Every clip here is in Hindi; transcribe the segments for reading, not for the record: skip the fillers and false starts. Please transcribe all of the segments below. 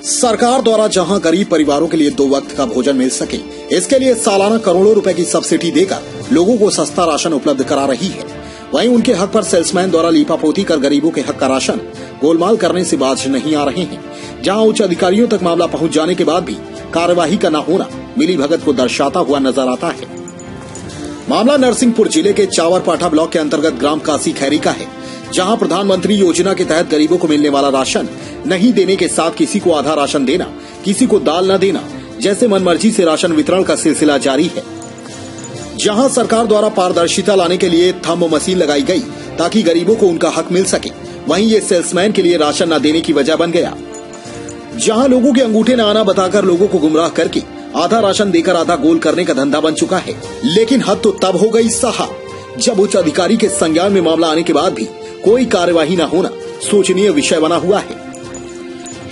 सरकार द्वारा जहां गरीब परिवारों के लिए 2 वक्त का भोजन मिल सके, इसके लिए सालाना करोड़ों रुपए की सब्सिडी देकर लोगों को सस्ता राशन उपलब्ध करा रही है। वहीं उनके हक पर सेल्समैन द्वारा लीपापोती कर गरीबों के हक का राशन गोलमाल करने से बाज नहीं आ रहे हैं। जहां उच्च अधिकारियों तक मामला पहुंच जाने के बाद भी कार्यवाही का न होना मिलीभगत को दर्शाता हुआ नजर आता है। मामला नरसिंहपुर जिले के चावरपाठा ब्लॉक के अंतर्गत ग्राम काशी खैरी का है, जहां प्रधानमंत्री योजना के तहत गरीबों को मिलने वाला राशन नहीं देने के साथ किसी को आधा राशन देना, किसी को दाल न देना जैसे मनमर्जी से राशन वितरण का सिलसिला जारी है। जहां सरकार द्वारा पारदर्शिता लाने के लिए थंब मशीन लगाई गई ताकि गरीबों को उनका हक मिल सके, वहीं ये सेल्समैन के लिए राशन न देने की वजह बन गया। जहां लोगों के अंगूठे न आना बताकर लोगों को गुमराह करके आधा राशन देकर आधा गोल करने का धंधा बन चुका है। लेकिन हद तो तब हो गई साहब जब उच्च अधिकारी के संज्ञान में मामला आने के बाद भी कोई कार्यवाही न होना सोचनीय विषय बना हुआ है।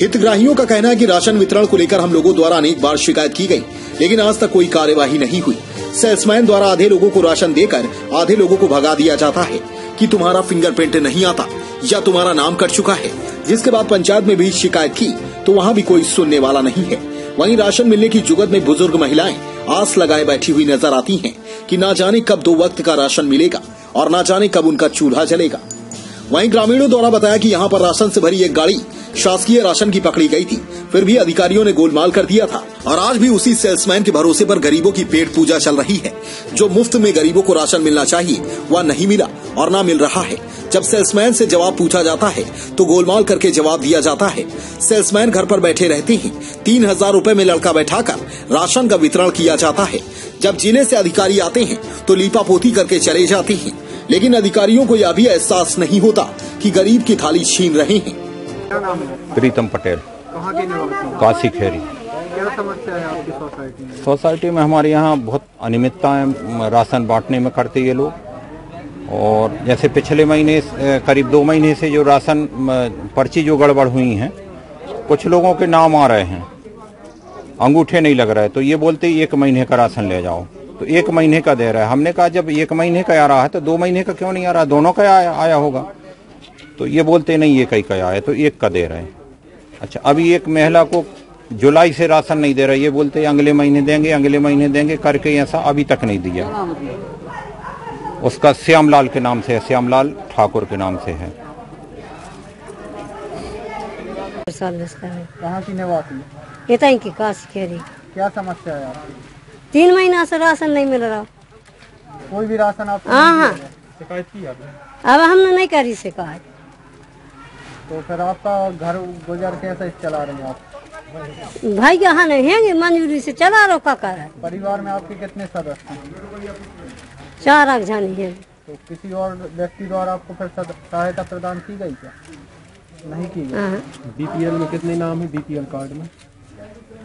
हितग्राहियों का कहना है कि राशन वितरण को लेकर हम लोगों द्वारा अनेक बार शिकायत की गई, लेकिन आज तक कोई कार्यवाही नहीं हुई। सेल्समैन द्वारा आधे लोगों को राशन देकर आधे लोगों को भगा दिया जाता है कि तुम्हारा फिंगरप्रिंट नहीं आता या तुम्हारा नाम कट चुका है। जिसके बाद पंचायत में भी शिकायत की तो वहाँ भी कोई सुनने वाला नहीं है। वहीं राशन मिलने की जुगत में बुजुर्ग महिलाएं आस लगाए बैठी हुई नजर आती हैं कि ना जाने कब 2 वक्त का राशन मिलेगा और ना जाने कब उनका चूल्हा जलेगा। वहीं ग्रामीणों द्वारा बताया कि यहाँ पर राशन से भरी एक गाड़ी शासकीय राशन की पकड़ी गई थी, फिर भी अधिकारियों ने गोलमाल कर दिया था और आज भी उसी सेल्समैन के भरोसे पर गरीबों की पेट पूजा चल रही है। जो मुफ्त में गरीबों को राशन मिलना चाहिए वह नहीं मिला और ना मिल रहा है। जब सेल्समैन से जवाब पूछा जाता है तो गोलमाल करके जवाब दिया जाता है। सेल्समैन घर पर बैठे रहते हैं, 3000 रुपए में लड़का बैठाकर राशन का वितरण किया जाता है। जब जिले से अधिकारी आते हैं तो लीपापोती करके चले जाते हैं, लेकिन अधिकारियों को यह भी एहसास नहीं होता कि गरीब की थाली छीन रहे हैं। क्या नाम है? प्रीतम पटेल। कहाँ के निवासी? काशी खैरी। क्या समस्या है आपकी सोसाइटी में? सोसाइटी में हमारे यहाँ बहुत अनियमितताएं राशन बांटने में करते ये लोग। और जैसे पिछले महीने करीब 2 महीने से जो राशन पर्ची जो गड़बड़ हुई हैं, कुछ लोगों के नाम आ रहे हैं, अंगूठे नहीं लग रहे, तो ये बोलते 1 महीने का राशन ले जाओ, तो 1 महीने का दे रहा है। हमने कहा जब 1 महीने का आ रहा है तो 2 महीने का क्यों नहीं आ रहा, दोनों का आया होगा। तो ये बोलते नहीं 1 ही का आया, तो 1 का दे रहे हैं। अच्छा, अभी एक महिला को जुलाई से राशन नहीं दे रहा, ये बोलते अगले महीने देंगे, अगले महीने देंगे करके ऐसा अभी तक नहीं दिया। उसका श्यामलाल के नाम से है, श्यामलाल ठाकुर के नाम से है। कहाँ की निवासी? ये की काशी खैरी। क्या समस्या है आपकी? 3 महीना से राशन नहीं मिल रहा। कोई भी राशन आपको? हाँ, शिकायत की आपने? अब हमने नहीं करी शिकायत। तो फिर आपका घर गुजर कैसे चला रहे हैं आप? भाई यहाँ नहीं है, मंजूरी से चला रहा का कर। परिवार में आपके कितने सदस्य हैं? 4 जानी है। तो किसी और व्यक्ति द्वारा आपको फिर सहायता प्रदान की गई क्या? नहीं की गई। बीपीएल में कितने नाम है? बीपीएल कार्ड में?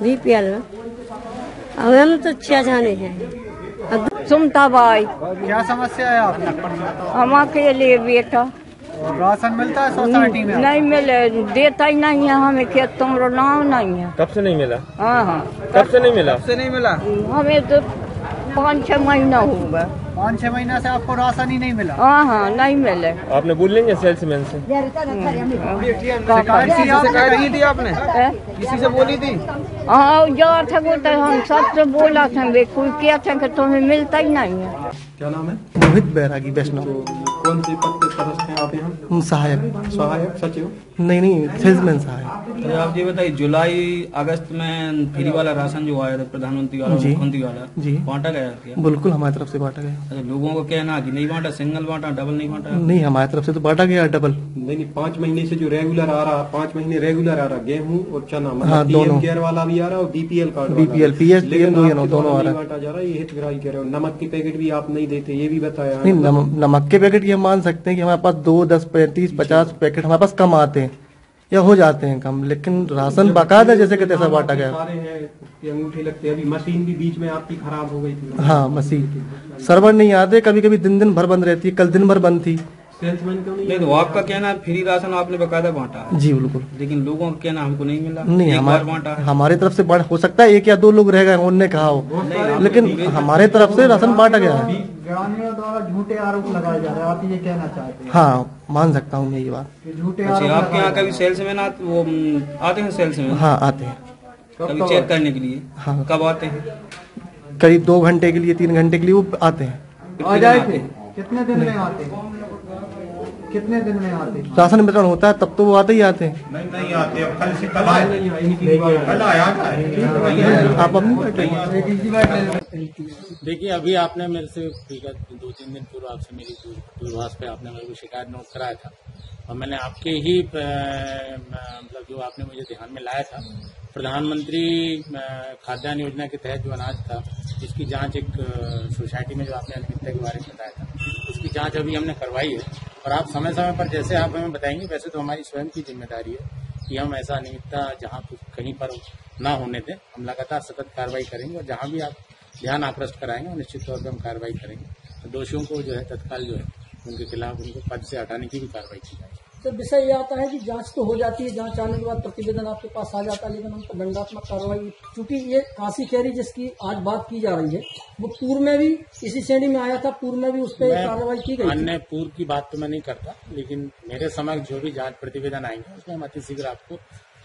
बीपीएल में अब हम तो 6 जाने हैं। सुमता बाई। क्या समस्या है आपकी? हम के लिए बेटा और राशन मिलता है सोसाइटी में? नहीं मिले, देता ही नहीं है हमें, खेत तुम्हारा नाम नहीं है। कब से नहीं मिला? हाँ, कब से नहीं मिला? कब से नहीं मिला? हमें तो 5-6 महीना हो गया। 5-6 महीना से आपको राशन ही नहीं मिला? हाँ, नहीं मिले। आपने बोल लेंगे सेल्समैन से? कही थी आपने? किसी से बोली थी? हाँ, जा थे तो हम सबसे बोला था, कोई क्या था कि तुम्हें मिलता ही नहीं है। क्या नाम है? मोहित बैरागी वैष्णव। कौन सी पद पे पदस्थ हैं आप यहाँ? सहायक सचिव? नहीं, सेल्समैन सहायक। तो आप ये बताइए, जुलाई अगस्त में फ्री वाला राशन जो आया था प्रधानमंत्री वाला, मुख्यमंत्री वाला, बांटा गया क्या? बिल्कुल हमारी तरफ से बांटा गया। अच्छा, लोगों को कहना कि नहीं बांटा, सिंगल बांटा, डबल नहीं बांटा? नहीं, हमारी तरफ से तो बांटा गया डबल। नहीं, 5 महीने से जो रेगुलर आ रहा, 5 महीने रेगुलर आ रहा, गेहूँ और चना, हाँ, दोनों केयर वाला भी आ रहा और बीपीएल कार्ड, बीपीएल पीएसपीएल दोनों आ रहा है। बांटा जा रहा है, ये हितग्राही कह रहे हो। नमक की पैकेट भी आप नहीं देते, ये भी बताया। नहीं, नमक के पैकेट ये मान सकते हैं कि हमारे पास 2, 10, 35, 50 पैकेट हमारे पास कम आते हैं या हो जाते हैं कम, लेकिन राशन बाकायदा जैसे कि तैसा बांटा गया। सारे हैं कि अंगूठे लगते हैं। अभी मशीन भी बीच में आपकी खराब हो गई थी। हाँ, मशीन सर्वर नहीं आते, कभी कभी दिन भर बंद रहती है। कल दिन भर बंद थी। सेल्समैन क्यों नहीं? तो आपका कहना है फ्री राशन आपने बकायदा बांटा है? जी बिल्कुल। लेकिन लोगों का कहना हमको नहीं मिला। नहीं, हमारी तरफ से हो सकता है 1 या 2 लोग रह गए, उनने कहा हो, लेकिन हमारे तरफ से राशन बांटा गया है। ग्रामीणों द्वारा झूठे आरोप लगाए जा रहे हैं, आप ये कहना चाहते हैं? हाँ, मान सकता हूँ मैं ये बात। झूठे अच्छा, आरोप आपके यहाँ कभी सेल्समैन वो आते हैं सेल्समैन? हाँ, आते हैं। कभी चेक करने के लिए? हाँ। कब आते हैं? करीब 2 घंटे के लिए, 3 घंटे के लिए वो आते हैं। आ जाए थे? कितने दिन में आते हैं? कितने दिन में आते हैं? राशन वितरण होता है तब तो वो आते ही आते हैं। नहीं आते, अब कल से कल आए, कल आया। आप अपनी देखिए, अभी आपने मेरे से 2-3 दिन पूर्व आपसे मेरी दूरभाष पे आपने मेरे को शिकायत नोट कराया था और मैंने आपके ही मतलब जो आपने मुझे ध्यान में लाया था, प्रधानमंत्री खाद्यान्न योजना के तहत जो अनाज था, इसकी जांच एक सोसाइटी में जो आपने अनियमितता के बारे में बताया था, उसकी जांच अभी हमने करवाई है। और आप समय समय पर जैसे आप हमें बताएंगे, वैसे तो हमारी स्वयं की जिम्मेदारी है कि हम ऐसा अनियमितता जहां कहीं पर ना होने दें, हम लगातार सतत कार्रवाई करेंगे और जहां भी आप ध्यान आकृष्ट कराएंगे और निश्चित तौर पर हम कार्रवाई करेंगे। तो दोषियों को जो है तत्काल जो है उनके खिलाफ उनको पद से हटाने की भी कार्रवाई की जाएगी। तो विषय ये आता है कि जांच तो हो जाती है, जांच आने के बाद प्रतिवेदन आपके पास आ जाता है, लेकिन उन पर दंडात्मक कार्रवाई, क्योंकि ये काशी कैरी जिसकी आज बात की जा रही है, वो पूर्व में भी इसी श्रेणी में आया था, पूर्व में भी उस पर कार्रवाई की गई। अन्य पूर्व की बात तो मैं नहीं करता, लेकिन मेरे समक्ष जो भी जांच प्रतिवेदन आएंगे उसमें हम अतिशीघ्र आपको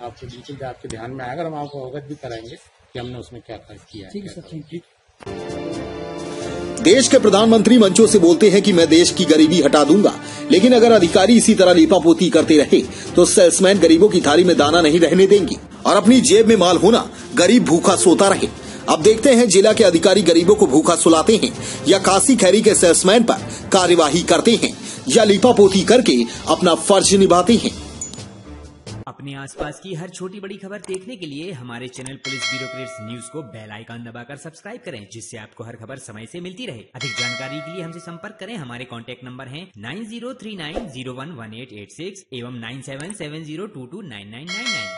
बिल्कुल आपके ध्यान में आएगा, हम आपको अवगत भी कराएंगे कि हमने उसमें क्या खर्च किया है। ठीक है सर, ठीक। देश के प्रधानमंत्री मंचों से बोलते हैं कि मैं देश की गरीबी हटा दूंगा, लेकिन अगर अधिकारी इसी तरह लीपापोती करते रहे तो सेल्समैन गरीबों की थाली में दाना नहीं रहने देंगे और अपनी जेब में माल होना गरीब भूखा सोता रहे। अब देखते हैं जिला के अधिकारी गरीबों को भूखा सुलाते हैं या काशी खैरी के सेल्समैन पर कार्यवाही करते हैं या लीपापोती करके अपना फर्ज निभाते हैं। अपने आसपास की हर छोटी बड़ी खबर देखने के लिए हमारे चैनल पुलिस ब्यूरोक्रेट्स न्यूज को बेल आइकन दबाकर सब्सक्राइब करें, जिससे आपको हर खबर समय से मिलती रहे। अधिक जानकारी के लिए हमसे संपर्क करें। हमारे कॉन्टैक्ट नंबर हैं 9039011886 एवं 9770229999।